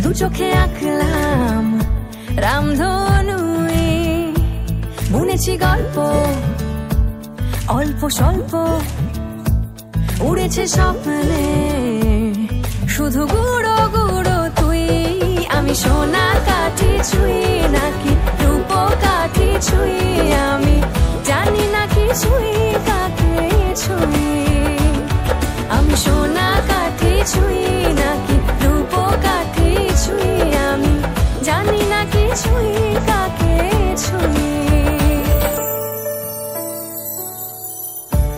দু চোখে আঁকলাম রামধনুই, বুনেছি গল্প অল্প স্বল্প, উড়েছে স্বপ্নে শুধু গুঁড়ো গুঁড়ো তুই। আমি সোনা কাঠি ছুঁই নাকি রূপ কাঠি ছুঁই, আমি জানি না কিছুই কাকে ছুঁই। আমি সোনা কাঠি ছুঁই নাকি রূপ কাঠি ছুঁই, আমি জানি না কিছুই কাকে ছুঁই।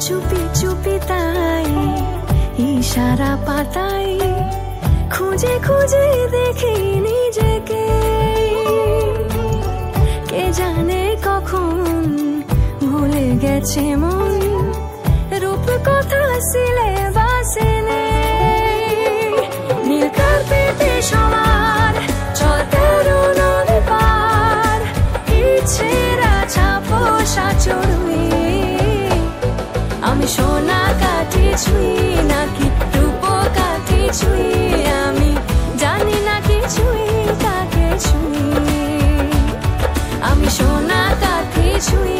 চুপি চুপি তাই ইশারা পাতাই, খুঁজে খুঁজে দেখি নিজেকে, কে জানে কখন ভুলে গেছে মন রূপ কথা সিলেবাসে নেই। নীল কার্পেটে সবার চল তেরো নদী পার, ইচ্ছেরা ছাপোষা চড়ুই। আমি সোনা কাঠি ছুঁই নাকি রূপ কাঠি ছুঁই, আমি জানি না কিছুই কাকে ছুঁই। আমি সোনা কাঠি ছুঁই